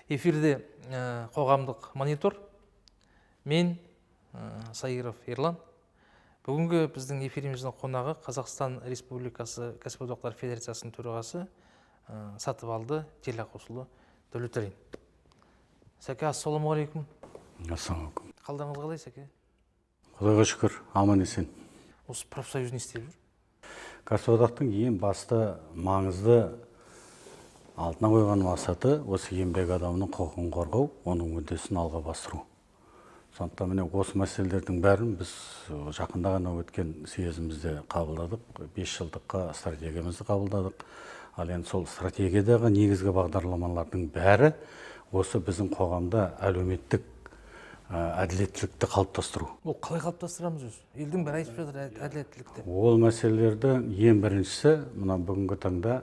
Эфирде қоғамдық монитор. Мен Сайыров Ерлан. Бүгінгі біздің эфириміздің қонағы Қазақстан Республикасы Кәсіподақтар Федерациясының төрағасы Сатыбалды Телақосұлы Дәулеталин. Сәке, ассалаумағалейкум. Ассалаумағалейкум. Қалдарыңыз қалай, Сәке? Құдайға шүкір, аман есен. Осы профсоюз не істеп жүр? Кәсіподақтың ең басты маңызды алдына қойған мақсаты осы еңбек адамының құқығын қорғау, оның мүддесін алға бастыру. Сондықтан міне осы мәселелердің бәрін біз жақында ғана өткен съезімізде қабылдадық, 5 жылдыққа стратегиямызды қабылдадық. Ал енді сол стратегиядағы негізгі бағдарламалардың бәрі осы біздің қоғамда әлеуметтік әділеттілікті қалыптастыру. Ол қалай қалыптастырамыз өзі? Елдің бәрі айтып жатыр әділеттілікті. Ол мәселелерді ең біріншісі мына бүгінгі таңда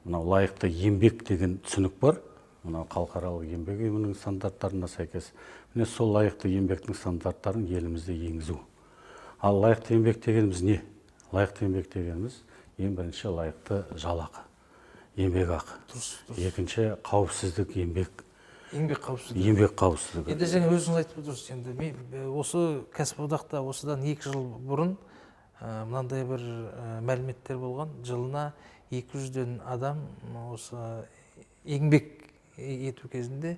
лайықты еңбек деген түсінік бар. Халықаралық еңбек ұйымының стандарттарына сәйкес. Міне сол лайықты еңбектің стандарттарын елімізде енгізу. Ал лайықты еңбек дегеніміз не? Лайықты еңбек дегеніміз ең бірінші лайықты жалақы, еңбек ақы. Екінші қауіпсіздік еңбек. Еңбек қауіпсіздігі. Еңбек қауіпсіздігі. Енді жаңа өзіңіз айтып отырсыз, енді осы кәсіподақта осыдан 2 жыл бұрын мынандай бір мәліметтер болған. Жылына 200-ден адам осы еңбек ету кезінде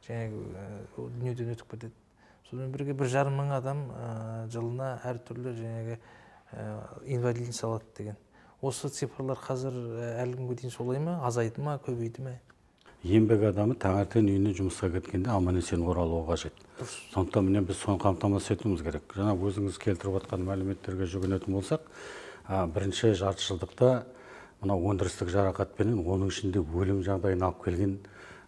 дүниеден өтіп кетеді. Сонымен бірге 1,5 мың адам жылына әртүрлі инвалидность алады деген. Осы цифрлар қазір әлі күнге дейін солай ма, азайды ма, көбейді ме? Еңбек адамы таңертең үйіне жұмысқа кеткенде аман есен оралуы қажет. Сондықтан міне біз соны қамтамасыз етуіміз керек. Жаңа өзіңіз келтіріп отқан мәліметтерге жүгінетін болсақ, бірінші жарты жылдықта өндірістік жарақатпенен, оның ішінде өлім жағдайына алып келген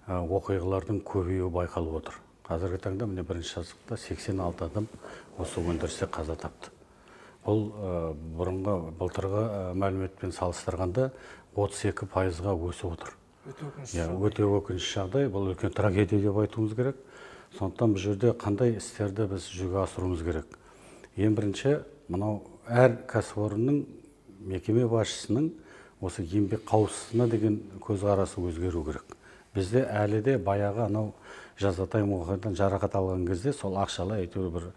оқиғалардың көбеюі байқалып отыр. Қазіргі таңда міне бірінші жазықта 86 адам осы өндірісте қаза тапты. Бұл бұрынғы былтырғы мәліметпен салыстырғанда 32%-ға өсіп отыр. Өте өкінішті жағдай, бұл үлкен трагедия деп айтуымыз керек. Сондықтан бұл жерде қандай істерді біз жүзеге асыруымыз керек. Ең бірінші, әр кәсіпорынның, мекеме басшысының осы еңбек қауіпсіздігіне деген көзқарасы өзгеру керек. Бізде әлі де баяғы жазатайым оқиғадан жарақат алған кезде сол ақшалай бір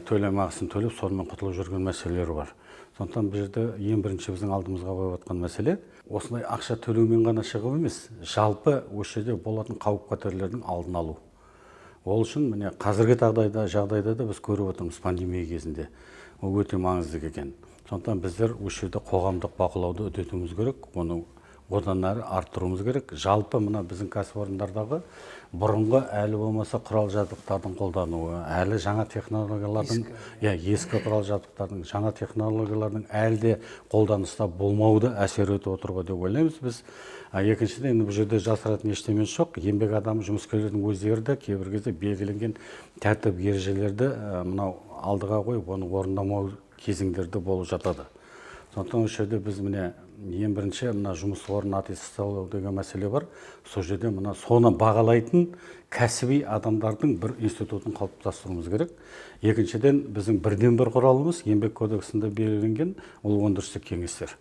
төлем ақысын төлеп, сонымен құтылып жүрген мәселелер бар. Сондықтан бұл жерде ең бірінші біздің алдымызға қойып отқан мәселе осындай ақша төлеумен ғана шығып емес, жалпы осы жерде болатын қауіп-қатерлердің алдын алу. Ол үшін міне қазіргі жағдайда да біз көріп отырмыз пандемия кезінде. Ол өте маңызды екен. Сондықтан біздер осы жерде қоғамдық бақылауды үдетуіміз керек, оны одан әрі арттыруымыз керек. Жалпы мына біздің кәсіпорындардағы бұрынғы әлі болмаса құрал жабдықтардың қолдануы, әлі жаңа технологиялардың, ескі құрал жабдықтардың, жаңа технологиялардың әлі де қолданыста болмауды әсер етіп отыруға деп ойлаймыз біз. Екіншіден, бұл жерде жасыратын ештеме жоқ. Еңбек адамы, жұмыскерлердің өздері де кейбір кезде белгіленген тәртіп ережелерді алдыға қойып, оны орындамау кезеңдерде болып жатады. Сондықтан осы жерде біз міне ең бірінші жұмыс орнын аттестациялау деген мәселе бар. Сол жерде соны бағалайтын кәсіби адамдардың бір институтын қалыптастыруымыз керек. Екіншіден, біздің бірден-бір құралымыз еңбек кодексінде белгіленген ол өндірістік кеңестер.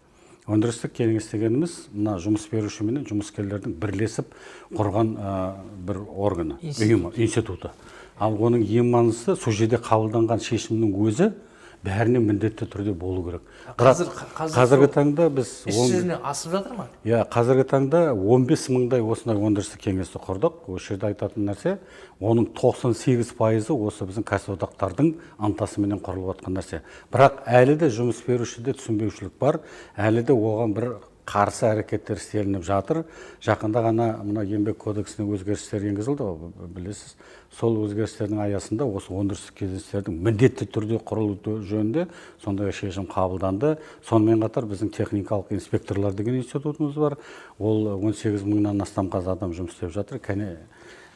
Өндірістік кеңес дегеніміз жұмыс беруші мен жұмыскерлердің бірлесіп құрған бір органы, ұйымы, институты. Ал оның ең маңыздысы сол жерде қабылданған шешімнің өзі бәріне міндетті түрде болу керек. Қазіргі таңда біз асып жатыр ма? Қазіргі таңда 15 мыңдай осындай өндірістік кеңесті құрдық. Осы жерде айтатын нәрсе, оның 98% осы біздің кәсіподақтардың антасыменен құрылып жатқан нәрсе. Бірақ әлі де жұмыс берушіде түсінбеушілік бар, әлі де оған бір қарсы әрекеттер істелініп жатыр. Жақында ғана еңбек кодексіне өзгерістер енгізілді, білесіз. Сол өзгерістердің аясында осы өндірістік кеңестердің міндетті түрде құрылу жөнінде сондай шешім қабылданды. Сонымен қатар біздің техникалық инспекторлар деген институтымыз бар. Ол 18 мыңнан астам адам жұмыс істеп жатыр.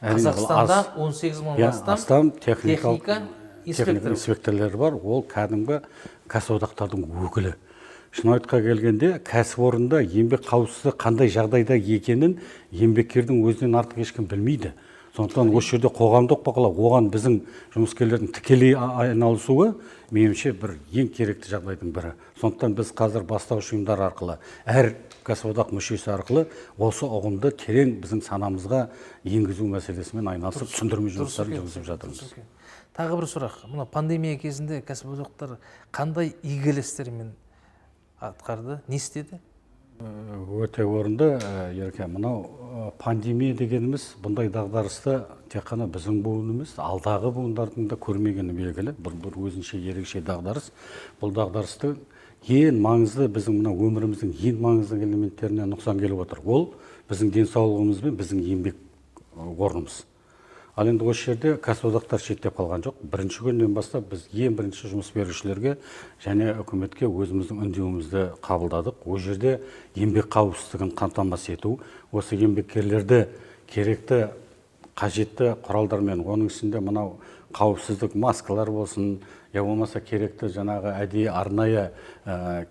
Қазақстанда 18 мыңнан астам техника инспекторлар бар. Ол кәдімгі кәсіподақтардың өкілі. Шын айтқа келгенде, кәсіпорында еңбек қауіпсіздігі қандай жағдайда екенін еңбеккердің өзінен артық ешкім білмейді. Сондықтан осы жерде қоғамдық бақылау, оған біздің жұмыскерлердің тікелей айналысуы меніңше бір ең керекті жағдайдың бірі. Сондықтан біз қазір бастауыш ұйымдар арқылы, әр кәсіподақ мүшесі арқылы осы ұғымды терең біздің санамызға енгізу мәселесімен айналысып, түсіндірме жұмыстарын жүргізіп жатырмыз. Тағы бір сұрақ. Мына пандемия кезінде кәсіподақтар қандай игі істермен атқарды, не істеді? Өте орынды, Ерке. Мынау пандемия дегеніміз бұндай дағдарысты тек қана біздің буын емес, алдағы буындардың да көрмегені белгілі. Бір өзінше ерекше дағдарыс. Бұл дағдарысты ең маңызды, біздің мына өміріміздің ең маңызды элементтеріне нұқсан келіп отыр. Ол біздің денсаулығымыз бен біздің еңбек орнымыз. Ал енді осы жерде кәсіподақтар шеттеп қалған жоқ. Бірінші күннен бастап біз ең бірінші жұмыс берушілерге және үкіметке өзіміздің үндеуімізді қабылдадық. Ол жерде еңбек қауіпсіздігін қамтамасыз ету, осы еңбеккерлерді керекті қажетті құралдармен, оның ішінде мынау қауіпсіздік маскалар болсын, я болмаса керекті жаңағы әдейі арнайы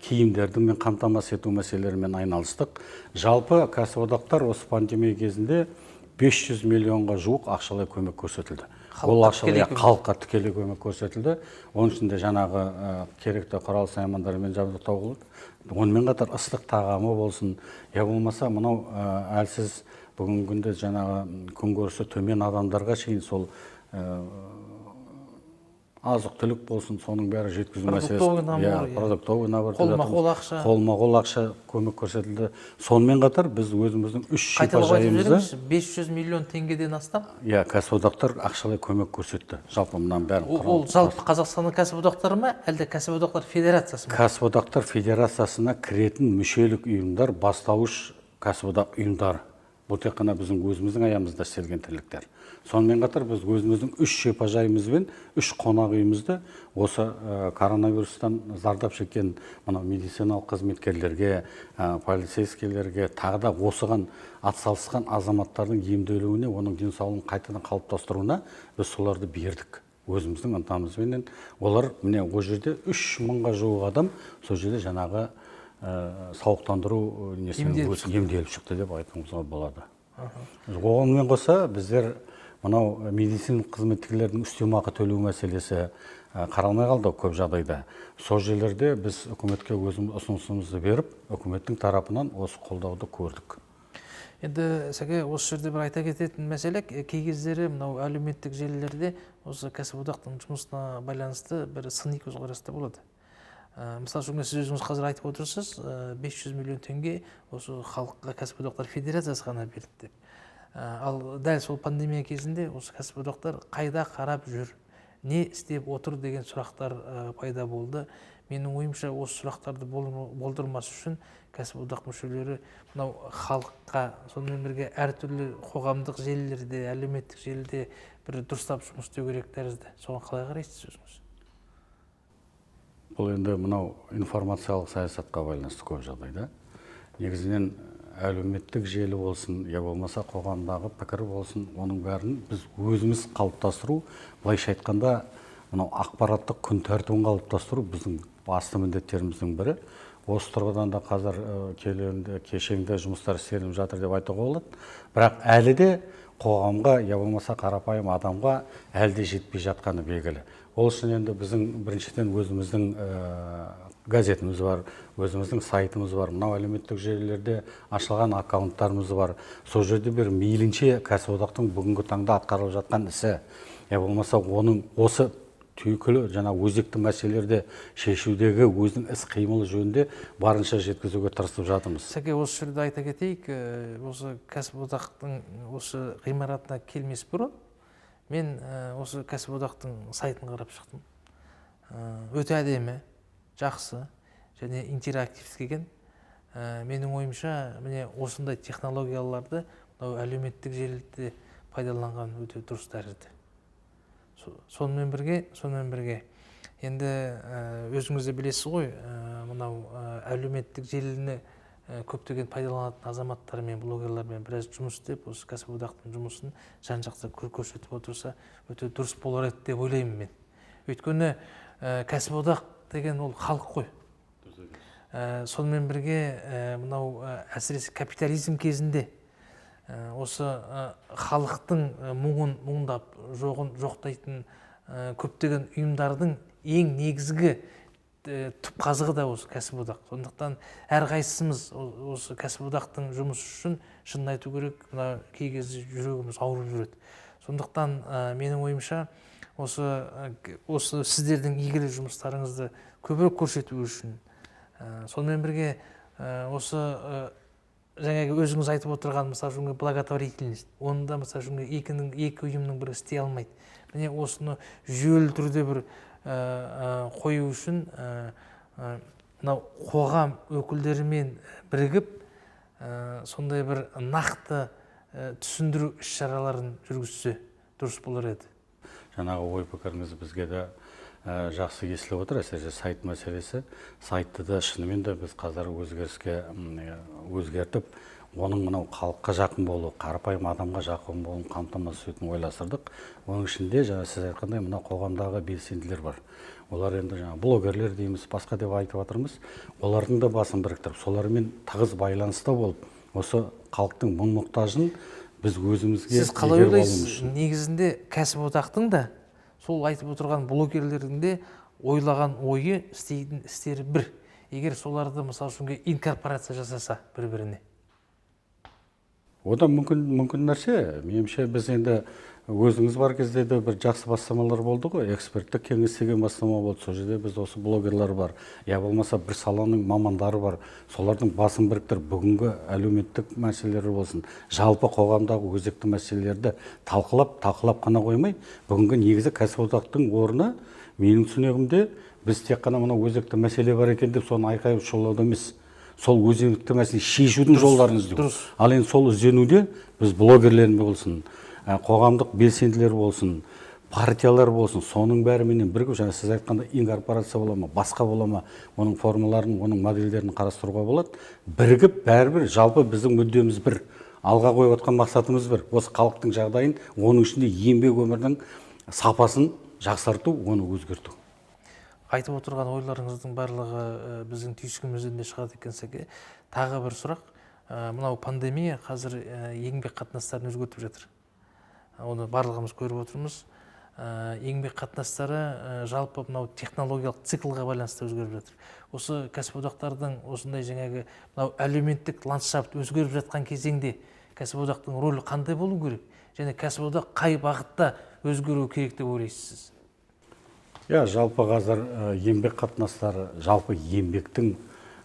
киімдердің қамтамасыз ету мәселелерімен айналыстық. Жалпы кәсіподақтар осы пандемия кезінде 500 миллионға жуық ақшалай көмек көрсетілді. Ол ақшалай халыққа тікелей көмек көрсетілді. Оның ішінде жаңағы керекті құрал саймандармен жабдықтау болды. Онымен қатар ыстық тағамы болсын, я болмаса мынау әлсіз бүгінгі күнде жаңағы күнкөрісі төмен адамдарға шейін сол азық-түлік болсын, соның бәрі жеткізу мәселесі. Продуктовый набор, қолма-қол ақша көмек көрсетілді. Сонымен қатар біз өзіміздің 3 шипажайымызды 500 миллион теңгеден астам? Кәсіподақтар ақшалай көмек көрсетті. Жалпы мұнан бәрін. Ол жалпы Қазақстанның кәсіподақтары ма, әлде кәсіподақтар федерациясы ма? Кәсіподақтар федерациясына кіретін мүшелік ұйымдар, бастауыш кәсіподақ ұйымдары. Бұл тек қана біздің өзіміздің аямызда істелген тірліктер. Сонымен қатар біз өзіміздің 3 шипажайымыз бен 3 қонақ үйімізді осы коронавирустан зардап шеккен медициналық қызметкерлерге, полицейскерлерге, тағы да осыған атсалысқан азаматтардың емделуіне, оның денсаулығын қайтадан қалыптастыруына біз соларды бердік. Өзіміздің ынтамызбенен. Олар міне ол жерде 3 мыңға жуық адам сол жерде жаңағы сауықтандыру емделіп шықты деп айтуымызға болады. Оғанмен қоса біздер мынау медициналық қызметкерлердің үстемақы төлеу мәселесі қаралмай қалды көп жағдайда. Сол жерлерде біз үкіметке өзіміз ұсынысымызды беріп, үкіметтің тарапынан осы қолдауды көрдік. Енді сәке осы жерде бір айта кететін мәселе, кей кездері мынау әлеуметтік желілерде осы кәсіподақтың жұмысына байланысты бір сыни көзқарасты болады. Мысалы үшін сіз өзіңіз қазір айтып отырсыз, 500 миллион теңге осы халыққа кәсіподақтар федерациясы ғана берді деп. Ал дәл сол пандемия кезінде осы кәсіподақтар қайда қарап жүр, не істеп отыр деген сұрақтар пайда болды. Менің ойымша осы сұрақтарды болдырмас үшін кәсіподақ мүшелері мынау халыққа, сонымен бірге әртүрлі қоғамдық желілерде, әлеуметтік желіде бір дұрыстап жұмыс істеу керек тәрізді. Соған қалай қарайсыз өзіңіз? Бұл енді мынау информациялық саясатқа байланысты көп жағдайда. Негізінен әлеуметтік желі болсын, я болмаса қоғамдағы пікір болсын, оның бәрін біз өзіміз қалыптастыру, былайша айтқанда, мынау ақпараттық күн тәртібін қалыптастыру біздің басты міндеттеріміздің бірі. Осы тұрғыдан да қазір кешенді жұмыстар істеліп жатыр деп айтуға болады. Бірақ әлі де қоғамға, я болмаса қарапайым адамға әлі де жетпей жатқаны белгілі. Ол үшін енді біздің біріншіден өзіміздің газетіміз бар, өзіміздің сайтымыз бар, мынау әлеуметтік желілерде ашылған аккаунттарымыз бар. Сол жерде бір мейлінше кәсіподақтың бүгінгі таңда атқарылып жатқан ісі, я болмаса оның осы түйкілі жаңа өзекті мәселелерді шешудегі өзінің іс-қимылы жөнінде барынша жеткізуге тырысып жатырмыз. Сәке, осы жерде айта кетейік, осы кәсіподақтың осы ғимаратына келмес бұрын мен осы кәсіподақтың сайтын қарап шықтым. Өте әдемі, жақсы және интерактивті екен. Менің ойымша, міне осындай технологияларды әлеуметтік желіде пайдаланған өте дұрыс тәрізді. Сонымен бірге, енді өзіңіз де білесіз ғой, мынау әлеуметтік желіні көптеген пайдаланатын азаматтар мен блогерлармен біраз жұмыс істеп, осы кәсіподақтың жұмысын жан-жақты көрсетіп отырса, өте дұрыс болар еді деп ойлаймын мен. Өйткені кәсіподақ деген ол халық қой. Сонымен бірге, мынау әсіресе капитализм кезінде осы халықтың мұңын мұңдап жоғын жоқтайтын көптеген ұйымдардың ең негізгі түпқазығы да осы кәсіподақ. Сондықтан әрқайсымыз осы кәсіподақтың жұмысы үшін шынын айту керек, мына кей кезде жүрегіміз ауырып жүреді. Сондықтан менің ойымша осы сіздердің игілі жұмыстарыңызды көбірек көрсету үшін, сонымен бірге осы жаңағы өзіңіз айтып отырған мысалы благотворительность, оны да мысалы екі ұйымның бірі істей алмайды. Міне осыны жүйелі түрде бір қою үшін мынау қоғам өкілдерімен бірігіп сондай бір нақты түсіндіру іс-шараларын жүргізсе дұрыс болар еді. Жаңағы ой пікіріңіз бізге де жақсы естіліп отыр. Әсіресе сайт мәселесі. Сайтты да шынымен де біз қазір өзгеріске өзгертіп, оның мынау халыққа жақын болу, қарапайым адамға жақын болуын қамтамасыз етуін ойластырдық. Оның ішінде жаңа сіз айтқандай мына қоғамдағы белсенділер бар. Олар енді жаңа блогерлер дейміз, басқа деп айтып жатырмыз. Олардың да басын біріктіріп, солармен тығыз байланыста болып, осы халықтың мұң-мұқтажын біз өзімізге сіз қалай ойлайсыз? Негізінде кәсіподақтың да сол айтып отырған блогерлердің де ойлаған ойы, істейтін істері бір. Егер соларды мысалы үшін инкорпорация жасаса бір-біріне. Ода мүмкін нәрсе. Меніңше біз енді өзіңіз бар кезде де бір жақсы бастамалар болды ғой. Эксперттік кеңес деген бастама болды. Сол жерде біз осы блогерлар бар. Я болмаса бір саланың мамандары бар. Солардың басын біріктіріп, бүгінгі әлеуметтік мәселелер болсын, жалпы қоғамдағы өзекті мәселелерді талқылап қана қоймай, бүгінгі негізі кәсіподақтың орны, менің түсінігімде, біз тек қана мына өзекті мәселе бар екен деп соны айқайып шулауда емес. Сол өзекті мәселе шешудің жолдарын іздеу. Ал енді сол ізденуде біз блогерлер болсын, қоғамдық белсенділер болсын, партиялар болсын, соның бәріменен бірігіп, жаңа сіз айтқанда инкорпорация бола ма, басқа бола ма, оның формаларын, оның модельдерін қарастыруға болады. Бірігіп, бәрібір жалпы біздің мүддеміз бір, алға қойып отқан мақсатымыз бір. Осы халықтың жағдайын, оның ішінде еңбек өмірдің сапасын жақсарту, оны өзгерту. Айтып отырған ойларыңыздың барлығы біздің түйсігімізден де шығады екен сәке. Тағы бір сұрақ. Мынау пандемия қазір еңбек қатынастарын өзгертіп жатыр. Оны барлығымыз көріп отырмыз. Еңбек қатынастары жалпы мынау технологиялық циклға байланысты өзгеріп жатыр. Осы кәсіподақтардың осындай жаңағы мынау әлеуметтік ландшафт өзгеріп жатқан кезеңде кәсіподақтың рөлі қандай болу керек? Және кәсіподақ қай бағытта өзгеру керек деп ойлайсыз? Жалпы қазір еңбек қатынастары, жалпы еңбектің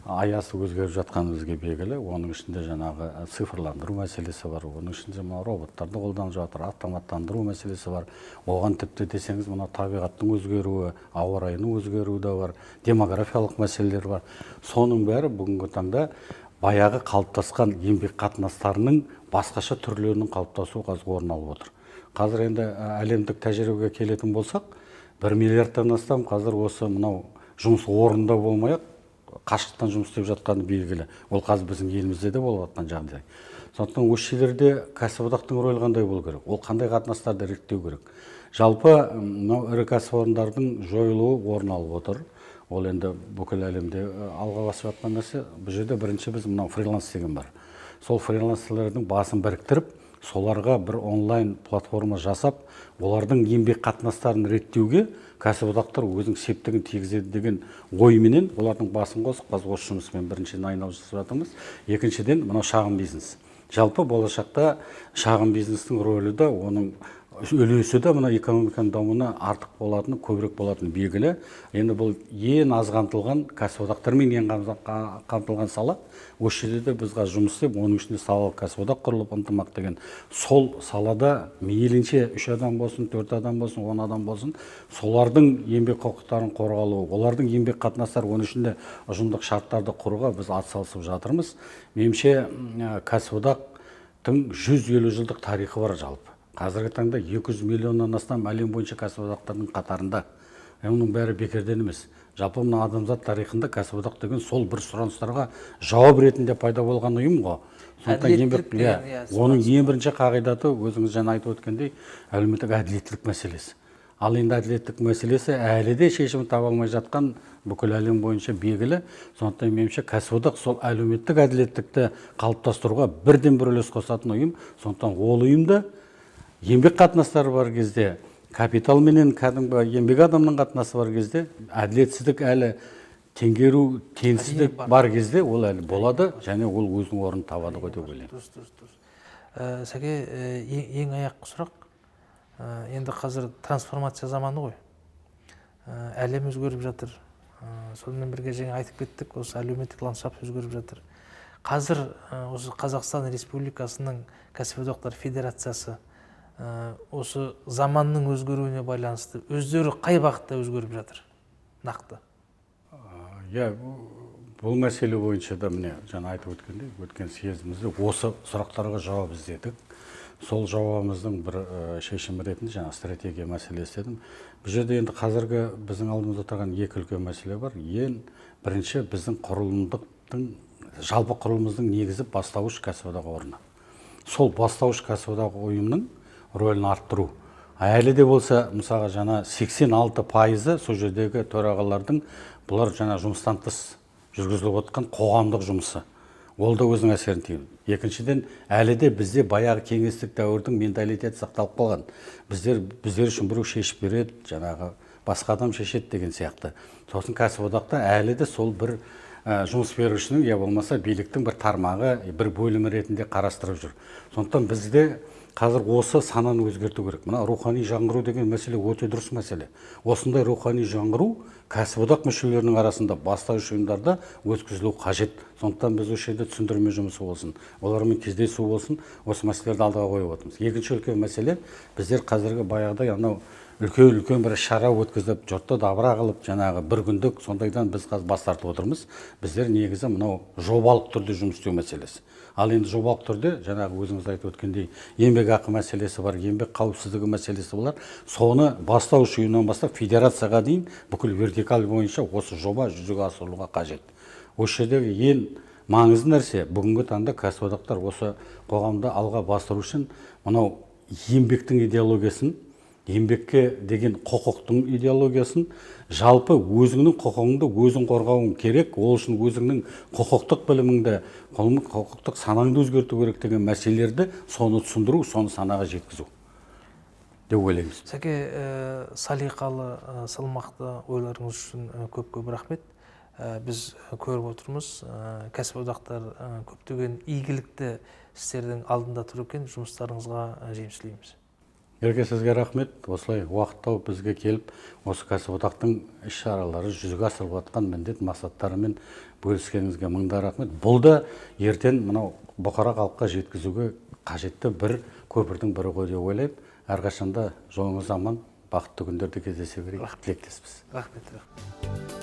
аясы өзгеріп жатқаны бізге белгілі. Оның ішінде жаңағы цифрландыру мәселесі бар. Оның ішінде роботтарды қолданып жатыр, автоматтандыру мәселесі бар. Оған тіпті десеңіз, мына табиғаттың өзгеруі, ауа райының өзгеруі де бар, демографиялық мәселелер бар. Соның бәрі бүгінгі таңда баяғы қалыптасқан еңбек қатынастарының басқаша түрлерінің қалыптасуы қазір орын алып отыр. Қазір енді әлемдік тәжірибеге келетін болсақ, 1 миллиардтан астам қазір осы мынау жұмыс орнында болмай-ақ қашықтан жұмыс істеп жатқаны белгілі. Ол қазір біздің елімізде де болып жатқан жағдай. Сондықтан осы жерлерде кәсіподақтың рөлі қандай болу керек? Ол қандай қатынастарды реттеу керек? Жалпы мынау ірі кәсіпорындардың жойылуы орын алып отыр. Ол енді бүкіл әлемде алға басып жатқан нәрсе. Бұл жерде бірінші біз мынау фриланс деген бар. Сол фрилансерлердің басын біріктіріп, соларға бір онлайн платформа жасап, олардың еңбек қатынастарын реттеуге кәсіподақтар өзінің септігін тигізеді деген ойменен олардың басын қосып, қазір осы жұмыспен біріншіден айналысып жатырмыз. Екіншіден, мынау шағын бизнес. Жалпы болашақта шағын бизнестің рөлі де, оның үлесі де мына экономиканың дамуына артық болатыны, көбірек болатыны белгілі. Енді бұл ең аз қамтылған кәсіподақтармен ең қамтылған сала. Осы жерде де біз қазір жұмыс істеп, оның ішінде салалық кәсіподақ құрылып ынтымақ деген. Сол салада мейлінше 3 адам болсын, 4 адам болсын, 10 адам болсын, солардың еңбек құқықтарын қорғалуы, олардың еңбек қатынастары, оның ішінде ұжымдық шарттарды құруға біз атсалысып жатырмыз. Меніңше кәсіподақтың 150 жылдық тарихы бар жалпы. Қазіргі таңда 200 миллионнан астам әлем бойынша кәсіподақтардың қатарында. Оның бәрі бекерден емес. Жалпы мына адамзат тарихында кәсіподақ деген сол бір сұраныстарға жауап ретінде пайда болған ұйым ғой. Оның ең бірінші қағидаты, өзіңіз жаңа айтып өткендей, әлеуметтік әділеттілік мәселесі. Ал енді әділеттік мәселесі әлі де шешімін таба алмай жатқан бүкіл әлем бойынша белгілі. Сондықтан меніңше кәсіподақ сол әлеуметтік әділеттікті қалыптастыруға бірден бір үлес қосатын ұйым. Сондықтан ол ұйымда еңбек қатынастары бар кезде, капитал менен кәдімгі еңбек адамның қатынасы бар кезде, әділетсіздік әлі теңгеру, теңсіздік бар кезде ол әлі болады, және ол өзінің орнын табады ғой деп ойлаймын. Дұрыс. Сәке, ең аяқ сұрақ. Енді қазір трансформация заманы ғой. Әлем өзгеріп жатыр. Сонымен бірге жаңа айтып кеттік, осы әлеуметтік ландшафт өзгеріп жатыр. Қазір осы Қазақстан Республикасының кәсіподақтар федерациясы осы заманның өзгеруіне байланысты өздері қай бағытта өзгеріп жатыр? Нақты. Бұл мәселе бойынша да міне жаңа айтып өткендей, өткен съезімізде осы сұрақтарға жауап іздедік. Сол жауабымыздың бір шешімі ретінде жаңа стратегия мәселесі дедім. Бұл жерде енді қазіргі біздің алдымызда тұрған екі үлкен мәселе бар. Ең бірінші біздің құрылымдықтың, жалпы құрылымымыздың негізі бастауыш кәсіподақ орны. Сол бастауыш кәсіподақ ұйымның рөлін арттыру. Әлі де болса, мысалға жаңа 86% сол жердегі төрағалардың бұлар жаңа жұмыстан тыс жүргізіліп отқан қоғамдық жұмысы. Ол да өзінің әсерін тигізеді. Екіншіден, әлі де бізде баяғы кеңестік дәуірдің менталитеті сақталып қалған. Біздер үшін біреу шешіп береді, жаңағы басқа адам шешеді деген сияқты. Сосын кәсіподақта әлі де сол бір жұмыс берушінің, я болмаса биліктің бір тармағы, бір бөлімі ретінде қарастырып жүр. Сондықтан бізде қазір осы сананы өзгерту керек. Мына рухани жаңғыру деген мәселе өте дұрыс мәселе. Осындай рухани жаңғыру кәсіподақ мүшелерінің арасында бастауыш ұйымдарда өткізілу қажет. Сондықтан біз осы жерде түсіндірме жұмысы болсын, олармен кездесу болсын, осы мәселелерді алдыға қойып отырмыз. Екінші үлкен мәселе, біздер қазіргі баяғыдай анау үлкен бір шара өткізіп, жұртты дабыра қылып, жаңағы бір күндік сондайдан біз қазір бас тартып отырмыз. Біздер негізі мынау жобалық түрде жұмыс істеу мәселесі. Ал енді жобалық түрде жаңағы өзіңіз айтып өткендей еңбек ақы мәселесі бар, еңбек қауіпсіздігі мәселесі бар. Соны бастауыш ұйымнан бастап федерацияға дейін бүкіл вертикаль бойынша осы жоба жүзеге асырылуға қажет. Осы жердегі ең маңызды нәрсе бүгінгі таңда кәсіподақтар осы қоғамда алға бастыру үшін мынау еңбектің идеологиясын, еңбекке деген құқықтың идеологиясын, жалпы өзіңнің құқығыңды өзің қорғауың керек, ол үшін өзіңнің құқықтық біліміңді, құқықтық санаңды өзгерту керек деген мәселелерді соны түсіндіру, соны санаға жеткізу деп ойлаймыз. Сәке, салиқалы, салмақты ойларыңыз үшін көп-көп рахмет. Біз көріп отырмыз, кәсіподақтар көптеген игілікті істердің алдында тұр екен, жұмыстарыңызға жеміс тілейміз. Ерке, сізге рахмет. Осылай уақыт тауып бізге келіп, осы кәсіподақтың іс-шаралары жүзеге асырылып жатқан міндет мақсаттарымен бөліскеніңізге мыңда рахмет. Бұл да ертең мынау бұқара халыққа жеткізуге қажетті бір көпірдің бірі ғой деп ойлаймын. Әрқашанда жолыңыз аман, бақытты күндерде кездесе берейік. Тілектеспіз. Рахмет.